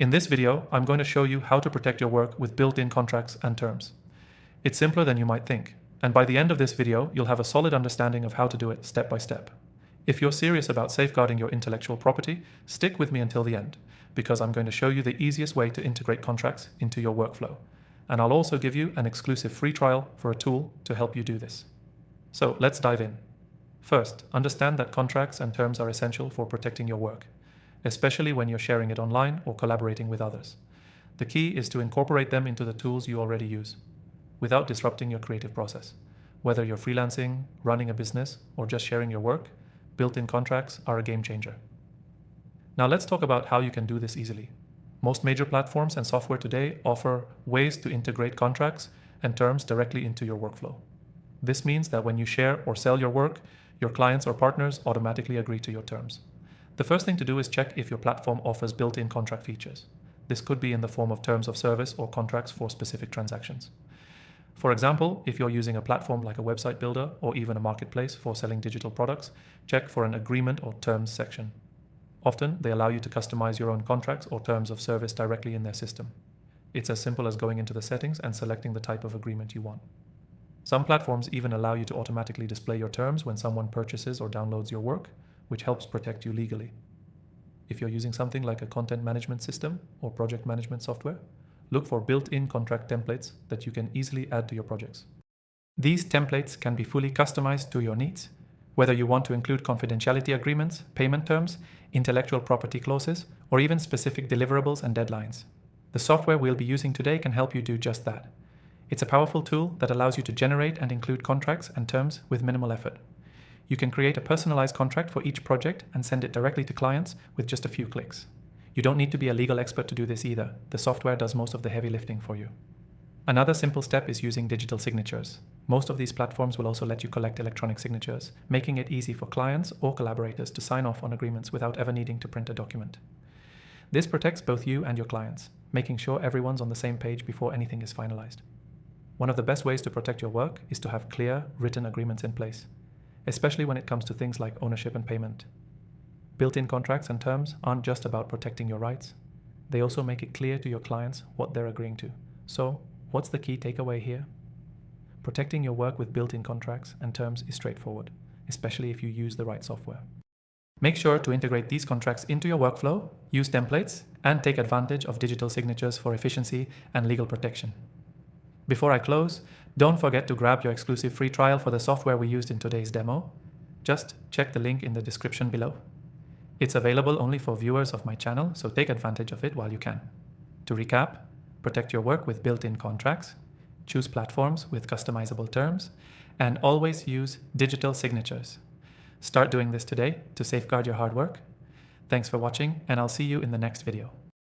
In this video, I'm going to show you how to protect your work with built-in contracts and terms. It's simpler than you might think, and by the end of this video, you'll have a solid understanding of how to do it step by step. If you're serious about safeguarding your intellectual property, stick with me until the end, because I'm going to show you the easiest way to integrate contracts into your workflow. And I'll also give you an exclusive free trial for a tool to help you do this. So let's dive in. First, understand that contracts and terms are essential for protecting your work, especially when you're sharing it online or collaborating with others. The key is to incorporate them into the tools you already use, without disrupting your creative process. Whether you're freelancing, running a business, or just sharing your work, built-in contracts are a game changer. Now let's talk about how you can do this easily. Most major platforms and software today offer ways to integrate contracts and terms directly into your workflow. This means that when you share or sell your work, your clients or partners automatically agree to your terms. The first thing to do is check if your platform offers built-in contract features. This could be in the form of terms of service or contracts for specific transactions. For example, if you're using a platform like a website builder or even a marketplace for selling digital products, check for an agreement or terms section. Often, they allow you to customize your own contracts or terms of service directly in their system. It's as simple as going into the settings and selecting the type of agreement you want. Some platforms even allow you to automatically display your terms when someone purchases or downloads your work, which helps protect you legally. If you're using something like a content management system or project management software, look for built-in contract templates that you can easily add to your projects. These templates can be fully customized to your needs, whether you want to include confidentiality agreements, payment terms, intellectual property clauses, or even specific deliverables and deadlines. The software we'll be using today can help you do just that. It's a powerful tool that allows you to generate and include contracts and terms with minimal effort. You can create a personalized contract for each project and send it directly to clients with just a few clicks. You don't need to be a legal expert to do this either. The software does most of the heavy lifting for you. Another simple step is using digital signatures. Most of these platforms will also let you collect electronic signatures, making it easy for clients or collaborators to sign off on agreements without ever needing to print a document. This protects both you and your clients, making sure everyone's on the same page before anything is finalized. One of the best ways to protect your work is to have clear, written agreements in place, especially when it comes to things like ownership and payment. Built-in contracts and terms aren't just about protecting your rights. They also make it clear to your clients what they're agreeing to. So, what's the key takeaway here? Protecting your work with built-in contracts and terms is straightforward, especially if you use the right software. Make sure to integrate these contracts into your workflow, use templates, and take advantage of digital signatures for efficiency and legal protection. Before I close, don't forget to grab your exclusive free trial for the software we used in today's demo. Just check the link in the description below. It's available only for viewers of my channel, so take advantage of it while you can. To recap, protect your work with built-in contracts, choose platforms with customizable terms, and always use digital signatures. Start doing this today to safeguard your hard work. Thanks for watching, and I'll see you in the next video.